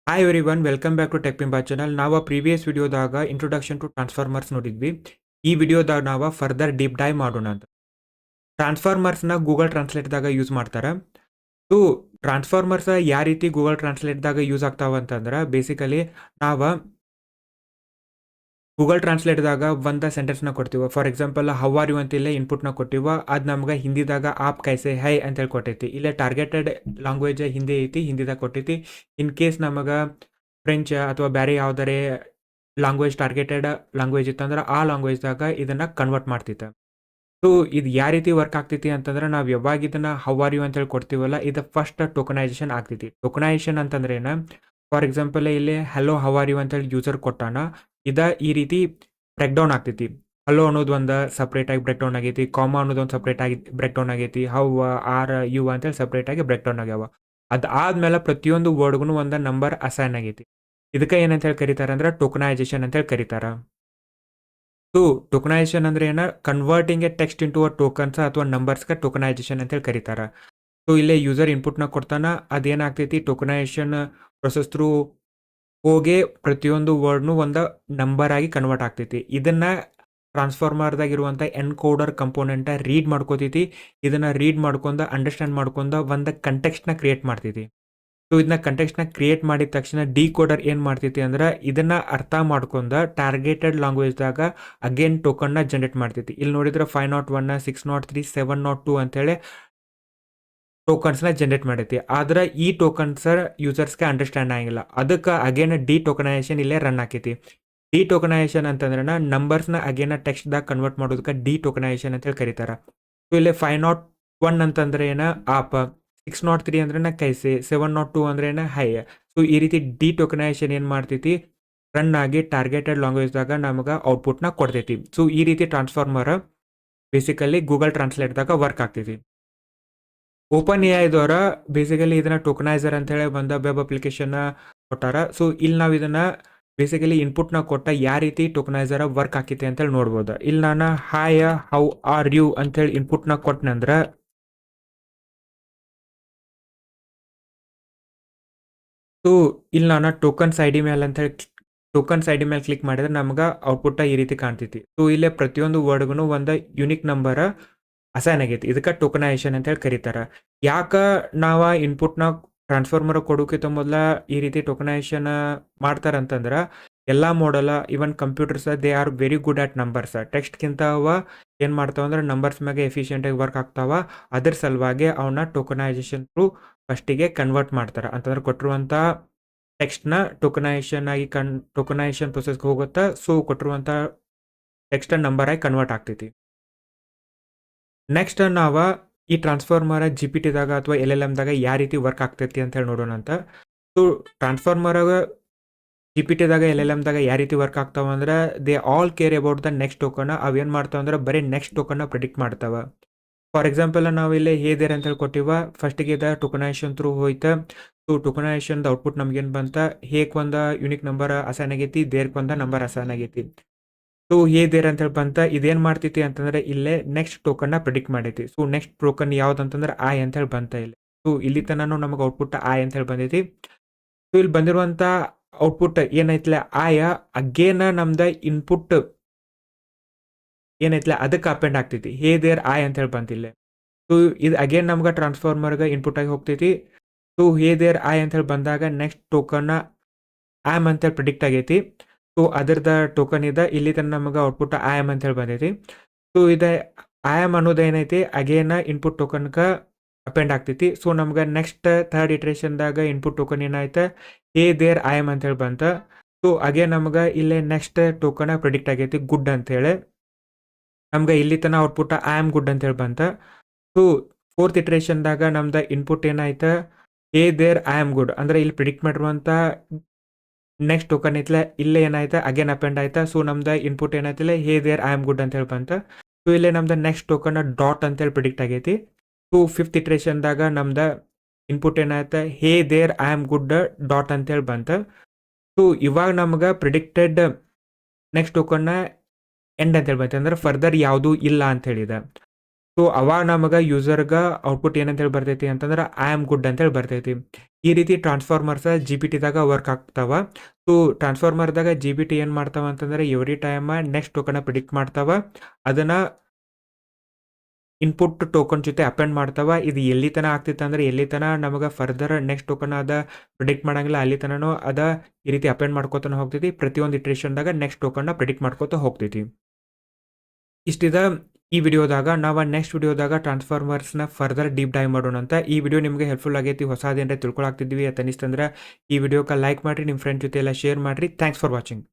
Hi everyone welcome back to tech ಪಿಂಬಾ channel. ನಾವು previous ವಿಡಿಯೋದಾಗ ಇಂಟ್ರೊಡಕ್ಷನ್ ಟು ಟ್ರಾನ್ಸ್ಫಾರ್ಮರ್ಸ್ ನೋಡಿದ್ವಿ. ಈ ವಿಡಿಯೋದಾಗ ನಾವು ಫರ್ದರ್ ಡೀಪ್ ಡೈವ್ ಮಾಡೋಣ ಅಂತ. ಟ್ರಾನ್ಸ್ಫಾರ್ಮರ್ಸ್ನ ಗೂಗಲ್ ಟ್ರಾನ್ಸ್ಲೇಟ್ದಾಗ ಯೂಸ್ ಮಾಡ್ತಾರೆ. ಸೊ ಟ್ರಾನ್ಸ್ಫಾರ್ಮರ್ಸ್ ಯಾವ ರೀತಿ ಗೂಗಲ್ ಟ್ರಾನ್ಸ್ಲೇಟ್ದಾಗ ಯೂಸ್ ಆಗ್ತಾವ ಅಂತಂದ್ರೆ ಬೇಸಿಕಲಿ ನಾವು ಗೂಗಲ್ ಟ್ರಾನ್ಸ್ಲೇಟ್ದಾಗ ಒಂದು ಸೆಂಟೆನ್ಸ್ನ ಕೊಡ್ತೀವಿ. For example how are you ಅಂತ ಇಲ್ಲೇ ಇನ್ಪುಟ್ನ ಕೊಟ್ಟಿವ, ಅದು ನಮ್ಗೆ ಹಿಂದಿದಾಗ ಆಪ್ ಕೈಸೆ ಹೈ ಅಂತೇಳಿ ಕೊಟ್ಟೈತಿ. ಇಲ್ಲೇ ಟಾರ್ಗೆಟೆಡ್ ಲ್ಯಾಂಗ್ವೇಜ್ ಹಿಂದಿ ಐತಿ, ಹಿಂದಿದಾಗ ಕೊಟ್ಟೈತಿ. ಇನ್ ಕೇಸ್ ನಮಗೆ ಫ್ರೆಂಚ್ ಅಥವಾ ಬೇರೆ ಯಾವುದಾರೆ ಲ್ಯಾಂಗ್ವೇಜ್ ಟಾರ್ಗೆಟೆಡ್ ಲ್ಯಾಂಗ್ವೇಜ್ ಇತ್ತಂದ್ರೆ ಆ ಲ್ಯಾಂಗ್ವೇಜ್ದಾಗ ಇದನ್ನು ಕನ್ವರ್ಟ್ ಮಾಡ್ತಿತ್ತು. ಸೊ ಇದು ಯಾವ ರೀತಿ ವರ್ಕ್ ಆಗ್ತೈತಿ ಅಂತಂದ್ರೆ ನಾವು ಯಾವಾಗ ಇದನ್ನು ಹೌ ಆರ್ ಯು ಅಂತೇಳಿ ಕೊಡ್ತೀವಲ್ಲ, ಇದು ಫಸ್ಟ್ ಟೋಕನೈಸೇಷನ್ ಆಗ್ತೈತಿ. ಟೋಕನೈಸೇಷನ್ ಅಂತಂದ್ರೆ ಏನು? ಫಾರ್ ಎಕ್ಸಾಂಪಲ್ ಇಲ್ಲಿ ಹಲೋ ಹೌ ಆರ್ ಯು ಅಂತೇಳಿ ಯೂಸರ್ ಕೊಟ್ಟಾನ, ಈ ರೀತಿ ಬ್ರೇಕ್ ಡೌನ್ ಆಗ್ತೈತಿ. ಹಲೋ ಅನ್ನೋದು ಒಂದು ಸಪ್ರೇಟ್ ಆಗಿ ಬ್ರೇಕ್ ಡೌನ್ ಆಗೈತಿ, ಕಾಮ ಅನ್ನೋದು ಒಂದು ಸಪ್ರೇಟ್ ಆಗಿ ಬ್ರೇಕ್ ಡೌನ್ ಆಗೈತಿ, ಹೌ ಆರ್ ಯು ಅಂತೇಳಿ ಸಪ್ರೇಟ್ ಆಗಿ ಬ್ರೇಕ್ ಡೌನ್ ಆಗ್ಯಾವ. ಅದಾದ್ಮೇಲೆ ಪ್ರತಿಯೊಂದು ವರ್ಡ್ಗೂ ಒಂದು ನಂಬರ್ ಅಸೈನ್ ಆಗೈತಿ. ಇದಕ್ಕೆ ಏನಂತ ಹೇಳಿ ಕರೀತಾರೆ ಅಂದ್ರೆ ಟೋಕನೈಸೇಷನ್ ಅಂತೇಳಿ ಕರೀತಾರ. ಸೊ ಟೋಕನೈಸೇಷನ್ ಅಂದ್ರೆ ಏನ? Converting A text into a tokens ಅಥವಾ ನಂಬರ್ಸ್ಗೆ ಟೋಕನೈಸೇಷನ್ ಅಂತೇಳಿ ಕರೀತಾರ. ಸೊ ಇಲ್ಲೇ ಯೂಸರ್ ಇನ್ಪುಟ್ನ ಕೊಡ್ತಾನ, ಅದೇನಾಗ್ತೈತಿ ಟೋಕನೈಸೇಷನ್ ಪ್ರೊಸೆಸ್ ಥ್ರೂ ಹೋಗಿ ಪ್ರತಿಯೊಂದು ವರ್ಡ್ನು ಒಂದು ನಂಬರ್ ಆಗಿ ಕನ್ವರ್ಟ್ ಆಗ್ತೈತಿ. ಇದನ್ನ ಟ್ರಾನ್ಸ್ಫಾರ್ಮರ್ದಾಗಿರುವಂಥ ಎನ್ಕೋಡರ್ ಕಂಪೋನೆಂಟ ರೀಡ್ ಮಾಡ್ಕೋತೈತಿ. ಇದನ್ನ ರೀಡ್ ಮಾಡ್ಕೊಂಡು ಅಂಡರ್ಸ್ಟ್ಯಾಂಡ್ ಮಾಡ್ಕೊಂಡು ಒಂದು ಕಂಟೆಕ್ಸ್ಟ್ನ ಕ್ರಿಯೇಟ್ ಮಾಡ್ತೈತಿ. ಸೊ ಇದನ್ನ ಕಂಟೆಕ್ಸ್ಟ್ನ ಕ್ರಿಯೇಟ್ ಮಾಡಿದ ತಕ್ಷಣ ಡಿಕೋಡರ್ ಏನು ಮಾಡ್ತೈತಿ ಅಂದ್ರೆ ಇದನ್ನ ಅರ್ಥ ಮಾಡ್ಕೊಂಡು ಟಾರ್ಗೆಟೆಡ್ ಲ್ಯಾಂಗ್ವೇಜ್ದಾಗ ಅಗೇನ್ ಟೋಕನ್ನ ಜನರೇಟ್ ಮಾಡ್ತೈತಿ. ಇಲ್ಲಿ ನೋಡಿದ್ರೆ 501, 603, 702 ಅಂತೇಳಿ ಟೋಕನ್ಸ್ನ ಜನರೇಟ್ ಮಾಡೈತಿ. ಆದ್ರೆ ಈ ಟೋಕನ್ಸ್ ಯೂಸರ್ಸ್ಗೆ ಅಂಡರ್ಸ್ಟ್ಯಾಂಡ್ ಆಗಿಲ್ಲ. ಅದಕ್ಕೆ ಅಗೇನ್ ಡಿ ಟೋಕನೈಸೇಷನ್ ಇಲ್ಲೇ ರನ್ ಆಕೈತಿ. ಡಿ ಟೋಕನೈಸೇಷನ್ ಅಂತಂದ್ರೆ ನಂಬರ್ಸ್ನ ಅಗೇನ್ ಟೆಕ್ಸ್ಟ್ದಾಗ ಕನ್ವರ್ಟ್ ಮಾಡೋದಕ್ಕೆ ಡಿ ಟೋಕನೈಸೇಷನ್ ಅಂತೇಳಿ ಕರೀತಾರೆ. ಸೊ ಇಲ್ಲಿ 501 ಅಂತಂದ್ರೆ ಏನ ಆಪ್, 603 ಅಂದ್ರೆ ಕೈಸೆ, 702 ಅಂದ್ರೆ ಏನ ಹೈ. ಸೊ ಈ ರೀತಿ ಡಿ ಟೋಕನೈಸೇಷನ್ ಏನು ಮಾಡ್ತೈತಿ, ರನ್ ಆಗಿ ಟಾರ್ಗೆಟೆಡ್ ಲ್ಯಾಂಗ್ವೇಜ್ದಾಗ ನಮಗೆ ಔಟ್ಪುಟ್ನ ಕೊಡ್ತೈತಿ. ಸೊ ಈ ರೀತಿ ಟ್ರಾನ್ಸ್ಫಾರ್ಮರ್ ಬೇಸಿಕಲಿ ಗೂಗಲ್ ಟ್ರಾನ್ಸ್ಲೇಟ್ದಾಗ ವರ್ಕ್ ಆಗ್ತೈತಿ. ಓಪನ್ ಎ ಐದವರ ಬೇಸಿಕಲಿ ಇದನ್ನ ಟೋಕನೈಸರ್ ಅಂತೇಳಿ ಬಂದ ವೆಬ್ ಅಪ್ಲಿಕೇಶನ್ ಕೊಟ್ಟಾರ. ಸೊ ಇಲ್ಲಿ ನಾವು ಇದನ್ನ ಬೇಸಿಕಲಿ ಇನ್ಪುಟ್ನ ಕೊಟ್ಟ ಯಾವ ರೀತಿ ಟೋಕನೈಸರ್ ವರ್ಕ್ ಆಕೈತಿ ಅಂತೇಳಿ ನೋಡ್ಬೋದು. ಇಲ್ಲಿ ನಾನು ಹಾಯ್ ಹೌ ಆರ್ ಯು ಅಂತೇಳಿ ಇನ್ಪುಟ್ನ ಕೊಟ್ಟನಂದ್ರ ಸೊ ಇಲ್ಲಿ ನಾನು ಟೋಕನ್ಸ್ ಐ ಡಿ ಮೇಲೆ ಅಂತೇಳಿ ಟೋಕನ್ಸ್ ಐ ಡಿ ಮೇಲೆ ಕ್ಲಿಕ್ ಮಾಡಿದ್ರೆ ನಮ್ಗೆ ಔಟ್ಪುಟ್ ಈ ರೀತಿ ಕಾಣ್ತೈತಿ. ಸೊ ಇಲ್ಲೇ ಪ್ರತಿಯೊಂದು ವರ್ಡ್ಗೂ ಒಂದು ಯುನಿಕ್ ನಂಬರ್ ಅಸೈನ್ ಆಗೈತಿ. ಇದಕ್ಕೆ ಟೋಕನೈಸೇಷನ್ ಅಂತೇಳಿ ಕರೀತಾರೆ. ಯಾಕೆ ನಾವು ಇನ್ಪುಟ್ನ ಟ್ರಾನ್ಸ್ಫಾರ್ಮರ್ ಕೊಡೋಕ್ಕಿಂತ ಮೊದಲ ಈ ರೀತಿ ಟೋಕನೈಸೇಷನ್ ಮಾಡ್ತಾರಂತಂದ್ರೆ ಎಲ್ಲ ಮಾಡಲ್ even computers they are very good at numbers. ಟೆಕ್ಸ್ಟ್ಗಿಂತ ಅವ ಏನು ಮಾಡ್ತಾವ ಅಂದ್ರೆ ನಂಬರ್ಸ್ ಮ್ಯಾಗೆ ಎಫಿಷಿಯೆಂಟಾಗಿ ವರ್ಕ್ ಆಗ್ತಾವ. ಅದ್ರ ಸಲುವಾಗಿ ಅವನ್ನ ಟೋಕನೈಸೇಷನ್ ಥ್ರೂ ಫಸ್ಟಿಗೆ ಕನ್ವರ್ಟ್ ಮಾಡ್ತಾರೆ. ಅಂತಂದ್ರೆ ಕೊಟ್ಟಿರುವಂಥ ಟೆಕ್ಸ್ಟ್ನ ಟೋಕನೈಸೇಷನ್ ಪ್ರೊಸೆಸ್ಗೆ ಹೋಗುತ್ತೆ. ಸೊ ಕೊಟ್ಟಿರುವಂಥ ಟೆಕ್ಸ್ಟ್ ನಂಬರ್ ಆಗಿ ಕನ್ವರ್ಟ್ ಆಗ್ತೈತಿ. ನೆಕ್ಸ್ಟ್ ನಾವು ಈ ಟ್ರಾನ್ಸ್ಫಾರ್ಮರ್ ಜಿ ಪಿ ಟಿದಾಗ ಅಥವಾ ಎಲ್ ಎಲ್ ಎಮ್ದಾಗ ಯಾವ ರೀತಿ ವರ್ಕ್ ಆಗ್ತೈತಿ ಅಂತ ಹೇಳಿ ನೋಡೋಣ ಅಂತ. ಸೊ ಟ್ರಾನ್ಸ್ಫಾರ್ಮರ್ ಜಿ ಪಿ ಟಿದಾಗ ಎಲ್ ಎಲ್ ಎಮ್ದಾಗ ಯಾವ ರೀತಿ ವರ್ಕ್ ಆಗ್ತಾವ ಅಂದ್ರೆ they all care about the next token. ಅವೇನು ಮಾಡ್ತಾವ ಅಂದ್ರೆ ಬರೀ ನೆಕ್ಸ್ಟ್ ಟೋಕನ್ನ ಪ್ರಿಡಿಕ್ಟ್ ಮಾಡ್ತಾವ. ಫಾರ್ ಎಕ್ಸಾಂಪಲ್ ನಾವು ಇಲ್ಲಿ ಹೇದೇರ್ ಅಂತ ಹೇಳಿ ಕೊಟ್ಟಿವ, ಫಸ್ಟಿಗೆ ಇದ ಟೋಕನೈಸೇಷನ್ ಥ್ರೂ ಹೋಯ್ತು. ಸೊ ಟೋಕನೈಸೇಷನ್ ಔಟ್ಪುಟ್ ನಮ್ಗೇನು ಬಂತ, ಹೇಗೆ ಒಂದು ಯುನಿಕ್ ನಂಬರ್ ಅಸೈನ್ ಆಗೈತಿ, ದೇರ್ಗೆ ಒಂದು ನಂಬರ್ ಅಸೈನ್ ಆಗೈತಿ. ಸೊ ಹೇದೇರ್ ಅಂತೇಳಿ ಬಂತ, ಇದೇನು ಮಾಡ್ತೈತಿ ಅಂತಂದ್ರೆ ಇಲ್ಲೇ ನೆಕ್ಸ್ಟ್ ಟೋಕನ್ನ ಪ್ರಿಡಿಕ್ಟ್ ಮಾಡೈತಿ. ಸೊ ನೆಕ್ಸ್ಟ್ ಟೋಕನ್ ಯಾವ್ದು ಅಂತಂದ್ರೆ ಐ ಅಂತ ಹೇಳಿ ಬಂತ ಇಲ್ಲಿ. ಸೊ ಇಲ್ಲಿ ತನಕ ನಮಗೆ ಔಟ್ಪುಟ್ ಐ ಅಂತ ಹೇಳಿ ಬಂದೈತಿ. ಸೊ ಇಲ್ಲಿ ಬಂದಿರುವಂಥ ಔಟ್ಪುಟ್ ಏನೈತಿಲ್ಲ ಆಯ ಅಗೇನ ನಮ್ದು ಇನ್ಪುಟ್ ಏನೈತಿಲ್ಲ ಅದಕ್ಕೆ ಅಪೆಂಡ್ ಆಗ್ತೈತಿ. ಹೇದೇರ್ ಐ ಅಂತ ಹೇಳಿ ಬಂತಿಲ್ಲ. ಸೊ ಇದು ಅಗೇನ್ ನಮ್ಗೆ ಟ್ರಾನ್ಸ್ಫಾರ್ಮರ್ಗೆ ಇನ್ಪುಟ್ ಆಗಿ ಹೋಗ್ತೈತಿ. ಸೊ ಹೇದೇರ್ ಐ ಅಂತ ಹೇಳಿ ಬಂದಾಗ ನೆಕ್ಸ್ಟ್ ಟೋಕನ್ನ ಆಮ್ ಅಂತೇಳಿ ಪ್ರಿಡಿಕ್ಟ್ ಆಗೈತಿ. ಸೊ ಅದರದ ಟೋಕನ್ ಇದೆ ಇಲ್ಲಿ ತನಕ ನಮಗೆ ಔಟ್ಪುಟ್ ಐ ಆಮ್ ಅಂತ ಹೇಳಿ ಬಂದೈತಿ. ಸೊ ಇದು ಐ ಆಮ್ ಅನ್ನೋದು ಏನೈತಿ ಅಗೇನ ಇನ್ಪುಟ್ ಟೋಕನ್ಗೆ ಅಪೆಂಡ್ ಆಗ್ತೈತಿ. ಸೊ ನಮ್ಗೆ ನೆಕ್ಸ್ಟ್ ಥರ್ಡ್ ಇಟ್ರೇಷನ್ದಾಗ ಇನ್ಪುಟ್ ಟೋಕನ್ ಏನಾಯ್ತು, ದೇರ್ ಐ ಆಮ್ ಅಂತೇಳಿ ಬಂತ. ಸೊ ಅಗೇನ್ ನಮ್ಗೆ ಇಲ್ಲೇ ನೆಕ್ಸ್ಟ್ ಟೋಕನ್ ಪ್ರಿಡಿಕ್ಟ್ ಆಗೈತಿ ಗುಡ್ ಅಂತೇಳಿ. ನಮ್ಗೆ ಇಲ್ಲಿ ತನಕ ಔಟ್ಪುಟ್ ಐ ಆಮ್ ಗುಡ್ ಅಂತೇಳಿ ಬಂತ. ಸೊ ಫೋರ್ತ್ ಇಟ್ರೇಷನ್ದಾಗ ನಮ್ದು ಇನ್ಪುಟ್ ಏನಾಯ್ತು, ದೇರ್ ಐ ಆಮ್ ಗುಡ್ ಅಂದ್ರೆ ಇಲ್ಲಿ ಪ್ರಿಡಿಕ್ಟ್ ಮಾಡಿರುವಂಥ ನೆಕ್ಸ್ಟ್ ಟೋಕನ್ ಐತಲ್ಲ ಇಲ್ಲೇ ಏನಾಯ್ತು ಅಗೇನ್ ಅಪೆಂಡ್ ಆಯ್ತಾ. ಸೊ ನಮ್ದು ಇನ್ಪುಟ್ ಏನಾಯ್ತಿಲ್ಲ ದೇರ್ ಐ ಆಮ್ ಗುಡ್ ಅಂತ ಹೇಳಿ ಬಂತ. ಸೊ ಇಲ್ಲೇ ನಮ್ದು ನೆಕ್ಸ್ಟ್ ಟೋಕನ್ ಡಾಟ್ ಅಂತೇಳಿ ಪ್ರಿಡಿಕ್ಟ್ ಆಗೈತಿ. ಸೊ ಫಿಫ್ತ್ ಇಟ್ರೇಷನ್ದಾಗ ನಮ್ದು ಇನ್ಪುಟ್ ಏನಾಯ್ತು there I am good dot ಅಂತೇಳಿ ಬಂತ. ಸೊ ಇವಾಗ ನಮ್ಗೆ ಪ್ರಿಡಿಕ್ಟೆಡ್ ನೆಕ್ಸ್ಟ್ ಟೋಕನ್ನ ಎಂಡ್ ಅಂತೇಳಿ ಬಂತು ಅಂದ್ರೆ ಫರ್ದರ್ ಯಾವುದೂ ಇಲ್ಲ ಅಂತ ಹೇಳಿದೆ. ಸೊ ಅವ ನಮಗೆ ಯೂಸರ್ಗೆ ಔಟ್ಪುಟ್ ಏನಂತೇಳಿ ಬರ್ತೈತಿ ಅಂತಂದ್ರೆ ಐ ಆಮ್ ಗುಡ್ ಅಂತೇಳಿ ಬರ್ತೈತಿ. ಈ ರೀತಿ ಟ್ರಾನ್ಸ್ಫಾರ್ಮರ್ಸ್ GPT-ದಾಗ ವರ್ಕ್ ಆಗ್ತಾವ. ಸೊ ಟ್ರಾನ್ಸ್ಫಾರ್ಮರ್ದಾಗ GPT ಏನು ಮಾಡ್ತಾವ ಅಂತಂದ್ರೆ ಎವ್ರಿ ಟೈಮ್ ನೆಕ್ಸ್ಟ್ ಟೋಕನ್ನ ಪ್ರಿಡಿಕ್ಟ್ ಮಾಡ್ತಾವ. ಅದನ್ನು ಇನ್ಪುಟ್ ಟೋಕನ್ ಜೊತೆ ಅಪೆಂಡ್ ಮಾಡ್ತಾವ. ಇದು ಎಲ್ಲಿ ತನ ಆಗ್ತಿತ್ತು ಅಂದ್ರೆ ಎಲ್ಲಿ ತನ ನಮಗೆ ಫರ್ದರ್ ನೆಕ್ಸ್ಟ್ ಟೋಕನ್ ಅದ ಪ್ರಿಡಿಕ್ಟ್ ಮಾಡಂಗಿಲ್ಲ ಅಲ್ಲಿ ತನೂ ಅದ ಈ ರೀತಿ ಅಪೆಂಡ್ ಮಾಡ್ಕೋತಾನೆ ಹೋಗ್ತೈತಿ. ಪ್ರತಿಯೊಂದು ಇಟ್ರೇಷನ್ದಾಗ ನೆಕ್ಸ್ಟ್ ಟೋಕನ್ನ ಪ್ರಿಡಿಕ್ಟ್ ಮಾಡ್ಕೋತ ಹೋಗ್ತೈತಿ. ಇಷ್ಟಿದ ಈ ವಿಡಿಯೋದಾಗ. ನಾವು ನೆಕ್ಸ್ಟ್ ವಿಡಿಯೋದಾಗ ಟ್ರಾನ್ಸ್ಫಾರ್ಮರ್ಸ್ನ ಫರ್ದರ್ ಡೀಪ್ ಡೈವ್ ಮಾಡೋಣ ಅಂತ. ಈ ವಿಡಿಯೋ ನಿಮಗೆ ಹೆಲ್ಪ್ಫುಲ್ ಆಗೈತಿ, ಹೊಸದೇನರ ತಿಳ್ಕೊಳಾಗ್ತಿದ್ವಿ ಅಂತ ಅನಿಸ್ತಂದ್ರೆ ಈ ವಿಡಿಯೋಕ್ಕೆ ಲೈಕ್ ಮಾಡಿರಿ, ನಿಮ್ಮ ಫ್ರೆಂಡ್ ಜೊತೆ ಎಲ್ಲ ಶೇರ್ ಮಾಡಿರಿ. Thanks for watching.